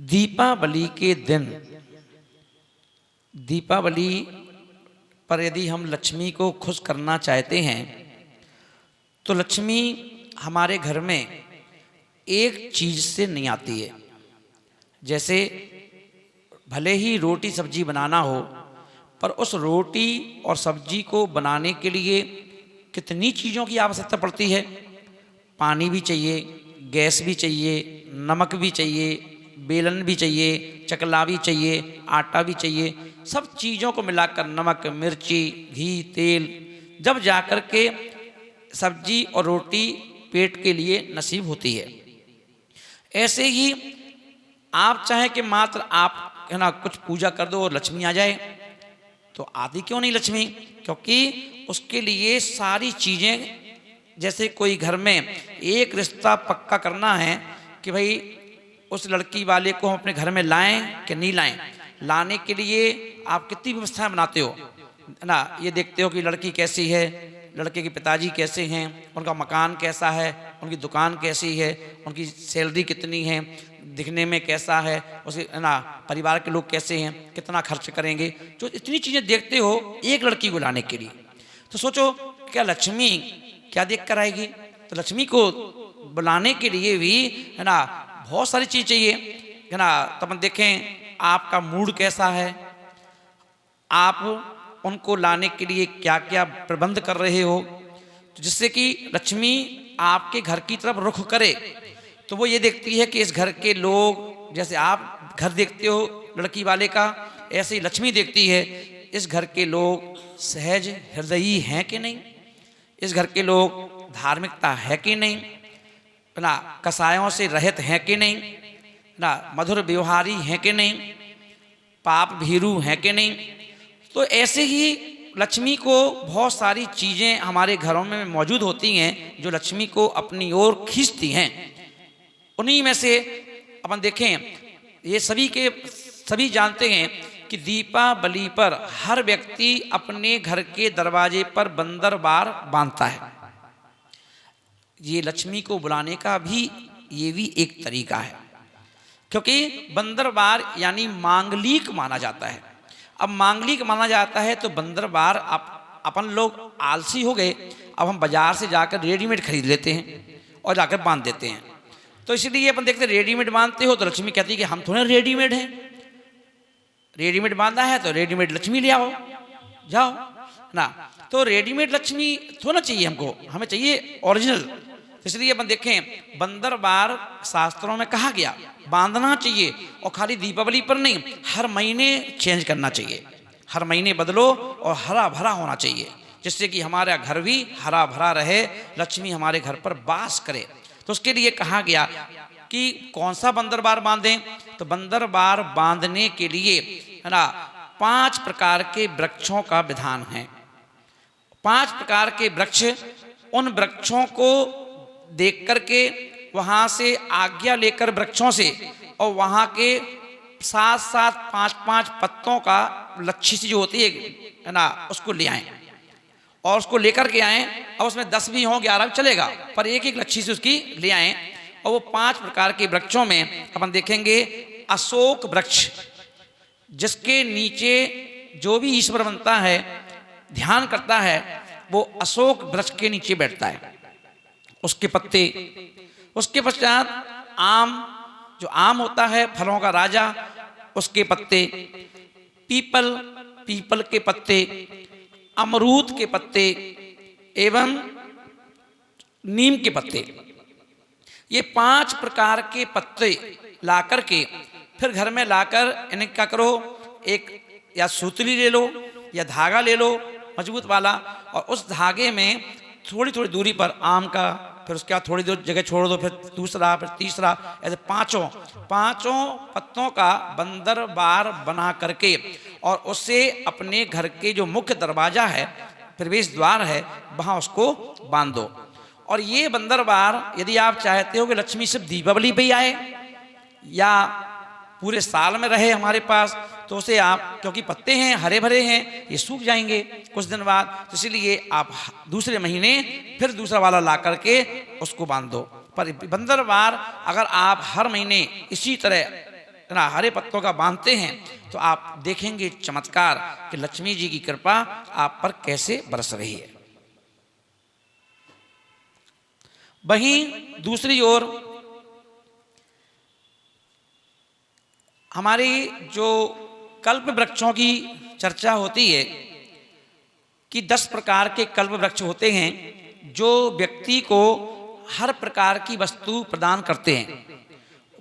दीपावली के दिन दीपावली पर यदि हम लक्ष्मी को खुश करना चाहते हैं तो लक्ष्मी हमारे घर में एक चीज़ से नहीं आती है। जैसे भले ही रोटी सब्जी बनाना हो, पर उस रोटी और सब्जी को बनाने के लिए कितनी चीज़ों की आवश्यकता पड़ती है। पानी भी चाहिए, गैस भी चाहिए, नमक भी चाहिए, बेलन भी चाहिए, चकला भी चाहिए, आटा भी चाहिए। सब चीज़ों को मिलाकर नमक, मिर्ची, घी, तेल, जब जाकर के सब्जी और रोटी पेट के लिए नसीब होती है। ऐसे ही आप चाहें कि मात्र आप है ना कुछ पूजा कर दो और लक्ष्मी आ जाए, तो आती क्यों नहीं लक्ष्मी? क्योंकि उसके लिए सारी चीज़ें, जैसे कोई घर में एक रिश्ता पक्का करना है कि भाई उस लड़की वाले को हम अपने घर में लाएं कि नहीं लाएं, लाने के लिए आप कितनी व्यवस्थाएं बनाते हो ना। ये देखते हो कि लड़की कैसी है, लड़के के पिताजी कैसे हैं, उनका मकान कैसा है, उनकी दुकान कैसी है, उनकी सैलरी कितनी है, दिखने में कैसा है, उसे ना परिवार के लोग कैसे हैं, कितना खर्च करेंगे। जो इतनी चीज़ें देखते हो एक लड़की को लाने के लिए, तो सोचो क्या लक्ष्मी क्या देख कर आएगी। तो लक्ष्मी को बुलाने के लिए भी है ना बहुत सारी चीज़ चाहिए है ना। तो अपन देखें आपका मूड कैसा है, आप उनको लाने के लिए क्या क्या प्रबंध कर रहे हो, तो जिससे कि लक्ष्मी आपके घर की तरफ रुख करे। तो वो ये देखती है कि इस घर के लोग, जैसे आप घर देखते हो लड़की वाले का, ऐसे ही लक्ष्मी देखती है इस घर के लोग सहज हृदयी हैं कि नहीं, इस घर के लोग धार्मिकता है कि नहीं ना, कसायों से रहित हैं कि नहीं ना, मधुर व्यवहारी हैं कि नहीं, पाप भीरू हैं कि नहीं। तो ऐसे ही लक्ष्मी को बहुत सारी चीज़ें हमारे घरों में मौजूद होती हैं जो लक्ष्मी को अपनी ओर खींचती हैं। उन्हीं में से अपन देखें, ये सभी जानते हैं कि दीपावली पर हर व्यक्ति अपने घर के दरवाजे पर बंदरबार बांधता है। ये लक्ष्मी को बुलाने का भी ये भी एक तरीका है, क्योंकि बंदरबार यानी मांगलिक माना जाता है। अब मांगलिक माना जाता है तो बंदरबार अपन लोग आलसी हो गए, अब हम बाजार से जाकर रेडीमेड खरीद लेते हैं और जाकर बांध देते हैं। तो इसलिए अपन देखते हैं रेडीमेड बांधते हो तो लक्ष्मी कहती है कि हम थोड़े रेडीमेड हैं, रेडीमेड बांधा है तो रेडीमेड लक्ष्मी ले आओ, जाओ ना। तो रेडीमेड लक्ष्मी थोड़ा चाहिए हमको, हमें चाहिए ओरिजिनल। इसलिए अपन देखें बंदरबार शास्त्रों में कहा गया बांधना चाहिए, और खाली दीपावली पर नहीं, हर महीने चेंज करना चाहिए, हर महीने बदलो और हरा भरा होना चाहिए, जिससे कि हमारा घर भी हरा भरा रहे, लक्ष्मी हमारे घर पर वास करे। तो उसके लिए कहा गया कि कौन सा बंदरबार बांधें। तो बंदरबार बांधने के लिए है ना 5 प्रकार के वृक्षों का विधान है। 5 प्रकार के वृक्ष, उन वृक्षों को देख करके वहाँ से आज्ञा लेकर वृक्षों से, और वहाँ के साथ साथ 5-5 पत्तों का लच्छी सी जो होती है ना उसको ले आएं, और उसको लेकर के आएं। और उसमें 10 भी हों 11 भी चलेगा, पर एक एक लच्छी से उसकी ले आएं। और वो 5 प्रकार के वृक्षों में अपन देखेंगे अशोक वृक्ष, जिसके नीचे जो भी ईश्वर बनता है, ध्यान करता है, वो अशोक वृक्ष के नीचे बैठता है। उसके पत्ते, उसके पश्चात आम, जो आम होता है फलों का राजा, उसके पत्ते, पीपल के पत्ते, अमरूद के पत्ते एवं नीम के पत्ते। ये 5 प्रकार के पत्ते लाकर के फिर घर में लाकर इन्हें क्या करो, एक या सूतली ले लो या धागा ले लो मजबूत वाला, और उस धागे में थोड़ी थोड़ी दूरी पर आम का, फिर उसके बाद थोड़ी दूर जगह छोड़ दो, फिर दूसरा, फिर तीसरा, ऐसे पांचों पत्तों का बंदरबार बना करके, और उससे अपने घर के जो मुख्य दरवाजा है, प्रवेश द्वार है, वहाँ उसको बांध दो। और ये बंदरबार यदि आप चाहते हो कि लक्ष्मी सिर्फ दीपावली पे ही आए या पूरे साल में रहे हमारे पास, तो उसे आप, क्योंकि पत्ते हैं हरे भरे हैं, ये सूख जाएंगे कुछ दिन बाद, तो इसलिए आप दूसरे महीने फिर दूसरा वाला ला करके उसको बांध दो। पर बंदरबार अगर आप हर महीने इसी तरह ना हरे पत्तों का बांधते हैं तो आप देखेंगे चमत्कार कि लक्ष्मी जी की कृपा आप पर कैसे बरस रही है। वहीं दूसरी ओर हमारी जो कल्प वृक्षों की चर्चा होती है कि 10 प्रकार के कल्प वृक्ष होते हैं जो व्यक्ति को हर प्रकार की वस्तु प्रदान करते हैं।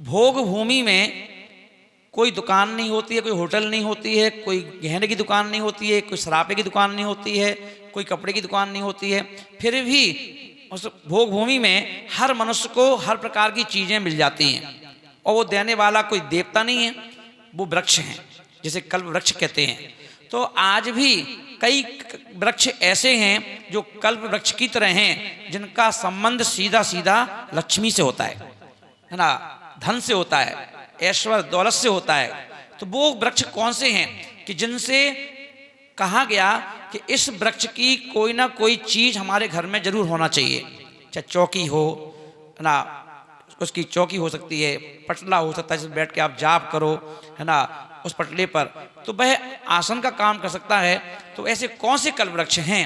भोग भूमि में कोई दुकान नहीं होती है, कोई होटल नहीं होती है, कोई गहने की दुकान नहीं होती है, कोई शराबे की दुकान नहीं होती है, कोई कपड़े की दुकान नहीं होती है, फिर भी उस भोग भूमि में हर मनुष्य को हर प्रकार की चीज़ें मिल जाती हैं और वो देने वाला कोई देवता नहीं है, वो वृक्ष हैं जिसे कल्प वृक्ष कहते हैं। तो आज भी कई वृक्ष ऐसे हैं जो कल्प वृक्ष की तरह हैं जिनका संबंध सीधा सीधा लक्ष्मी से होता है ना, धन से होता है, ऐश्वर्य दौलत से होता है। तो वो वृक्ष कौन से हैं कि जिनसे कहा गया कि इस वृक्ष की कोई ना कोई चीज़ हमारे घर में जरूर होना चाहिए, चाहे चौकी हो ना, उसकी चौकी हो सकती है, पटला हो सकता है जिसमें बैठ के आप जाप करो है ना, उस पटले पर तो वह आसन का काम कर सकता है। तो ऐसे कौन से कल्प वृक्ष हैं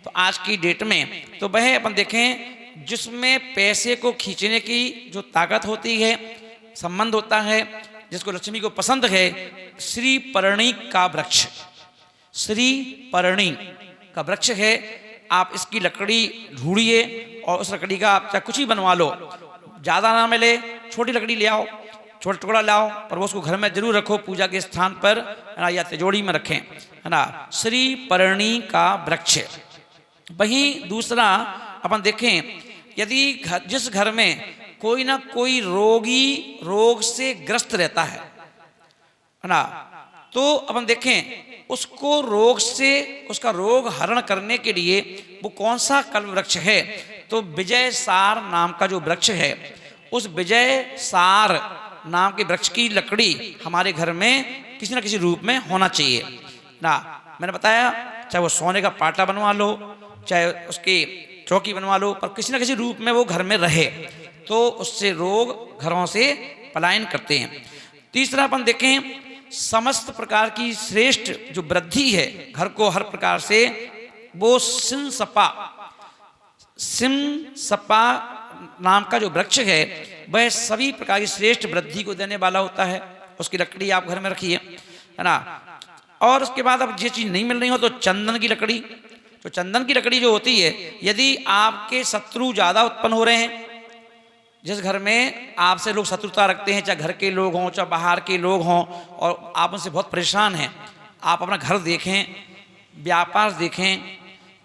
तो आज की डेट में तो वह अपन देखें जिसमें पैसे को खींचने की जो ताकत होती है, संबंध होता है, जिसको लक्ष्मी को पसंद है, श्री परणी का वृक्ष, श्री परणी का वृक्ष है। आप इसकी लकड़ी ढूंढिए और उस लकड़ी का आप चाहे कुछ ही बनवा लो, ज़्यादा ना मिले छोटी लकड़ी ले आओ, छोटा टुकड़ा लाओ, पर वो उसको घर में जरूर रखो, पूजा के स्थान पर है ना, या तिजोरी में रखें है ना, श्री परणी का वृक्ष। वहीं दूसरा अपन देखें यदि जिस घर में कोई ना कोई रोगी रोग से ग्रस्त रहता है ना, तो अपन देखें उसको रोग से उसका रोग हरण करने के लिए वो कौन सा कल्प वृक्ष है तो विजय सार नाम का जो वृक्ष है, उस विजय सार नाम के वृक्ष की लकड़ी हमारे घर में किसी न किसी रूप में होना चाहिए ना। मैंने बताया चाहे वो सोने का पाटा बनवा लो, चाहे उसकी चौकी बनवा लो, पर किसी न किसी रूप में वो घर में रहे तो उससे रोग घरों से पलायन करते हैं। तीसरा अपन देखें समस्त प्रकार की श्रेष्ठ जो वृद्धि है घर को हर प्रकार से, वो सिम सपा नाम का जो वृक्ष है वह सभी प्रकार की श्रेष्ठ वृद्धि को देने वाला होता है। उसकी लकड़ी आप घर में रखिए है ना। और उसके बाद अब ये चीज़ नहीं मिल रही हो तो चंदन की लकड़ी, तो चंदन की लकड़ी जो होती है यदि आपके शत्रु ज़्यादा उत्पन्न हो रहे हैं, जिस घर में आपसे लोग शत्रुता रखते हैं, चाहे घर के लोग हों चाहे बाहर के लोग हों, और आप उनसे बहुत परेशान हैं, आप अपना घर देखें, व्यापार देखें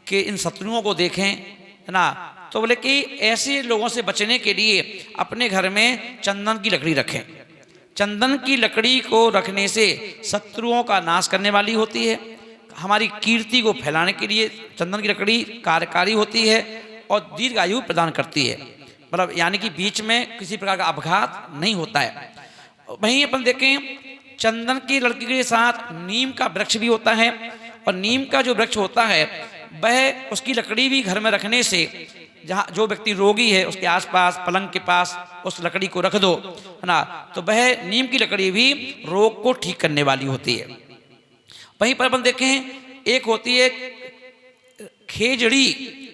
कि इन शत्रुओं को देखें है ना, तो बोले कि ऐसे लोगों से बचने के लिए अपने घर में चंदन की लकड़ी रखें। चंदन की लकड़ी को रखने से शत्रुओं का नाश करने वाली होती है, हमारी कीर्ति को फैलाने के लिए चंदन की लकड़ी कार्यकारी होती है और दीर्घ आयु प्रदान करती है, मतलब यानी कि बीच में किसी प्रकार का अपघात नहीं होता है। वहीं अपन देखें चंदन की लकड़ी के साथ नीम का वृक्ष भी होता है, और नीम का जो वृक्ष होता है वह उसकी लकड़ी भी घर में रखने से जहाँ जो व्यक्ति रोगी है उसके आसपास पलंग के पास उस लकड़ी को रख दो है ना, तो वह नीम की लकड़ी भी रोग को ठीक करने वाली होती है। वहीं पर अपन देखें एक होती है खेजड़ी,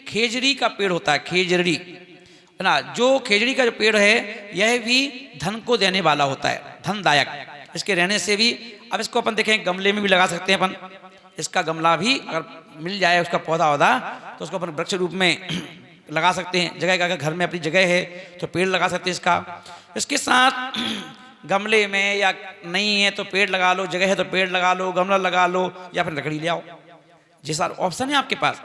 खेजड़ी का पेड़ होता है, खेजड़ी है ना, जो खेजड़ी का जो पेड़ है यह भी धन को देने वाला होता है, धनदायक। इसके रहने से भी अब इसको अपन देखें गमले में भी लगा सकते हैं अपन, इसका गमला भी अगर मिल जाए उसका पौधा वौधा तो उसको अपन वृक्ष रूप में लगा सकते हैं। जगह अगर घर में अपनी जगह है तो पेड़ लगा सकते हैं इसका। इसके साथ गमले में या नहीं है तो पेड़ लगा लो, जगह है तो पेड़ लगा लो, गमला लगा लो, या फिर लकड़ी ले आओ, ये सारे ऑप्शन है आपके पास।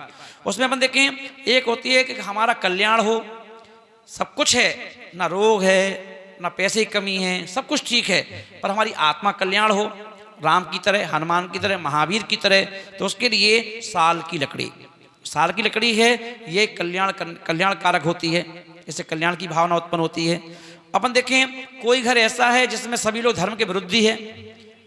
उसमें अपन देखें एक होती है कि हमारा कल्याण हो, सब कुछ है, ना रोग है ना पैसे की कमी है, सब कुछ ठीक है, पर हमारी आत्मा कल्याण हो, राम की तरह, हनुमान की तरह, महावीर की तरह, तो उसके लिए साल की लकड़ी, साल की लकड़ी है, ये कल्याणकारक होती है, इससे कल्याण की भावना उत्पन्न होती है। अपन देखें कोई घर ऐसा है जिसमें सभी लोग धर्म के विरुद्ध ही है,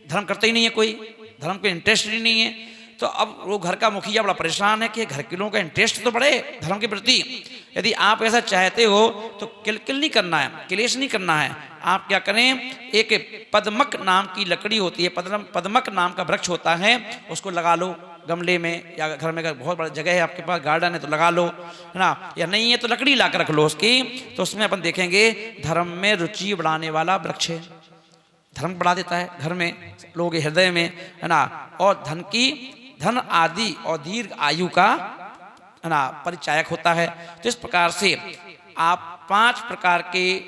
धर्म करते ही नहीं है, कोई धर्म पे इंटरेस्ट ही नहीं है, तो अब वो घर का मुखिया बड़ा परेशान है कि घर के लोगों का इंटरेस्ट तो बढ़े धर्म के प्रति। यदि आप ऐसा चाहते हो तो किलकिल नहीं करना है, क्लेश नहीं करना है। आप क्या करें, एक पद्मक नाम की लकड़ी होती है, पद्मक नाम का वृक्ष होता है, उसको लगा लो गमले में, या घर में अगर बहुत बड़ा जगह है आपके पास, गार्डन है तो लगा लो, है ना। या नहीं है तो लकड़ी ला कर रख लो उसकी, तो उसमें अपन देखेंगे धर्म में रुचि बढ़ाने वाला वृक्ष है। धर्म बढ़ा देता है घर में, लोगों के हृदय में, है ना। और धन आदि और दीर्घ आयु का, है ना, परिचायक होता है। तो इस प्रकार से आप 5 प्रकार के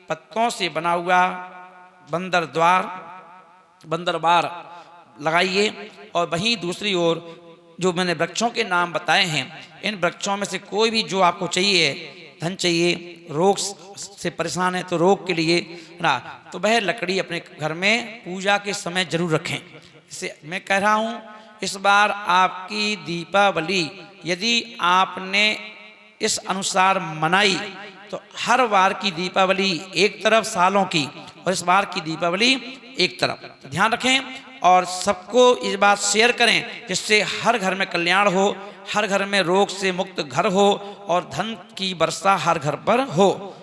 पत्तों से बना हुआ बंदर बार लगाइए। और वहीं दूसरी ओर जो मैंने वृक्षों के नाम बताए हैं, इन वृक्षों में से कोई भी जो आपको चाहिए, धन चाहिए, रोग से परेशान है तो रोग के लिए, है ना, तो वह लकड़ी अपने घर में पूजा के समय जरूर रखें। इससे मैं कह रहा हूँ, इस बार आपकी दीपावली यदि आपने इस अनुसार मनाई तो हर बार की दीपावली एक तरफ सालों की, और इस बार की दीपावली एक तरफ। तो ध्यान रखें और सबको इस बात शेयर करें, जिससे हर घर में कल्याण हो, हर घर में रोग से मुक्त घर हो और धन की वर्षा हर घर पर हो।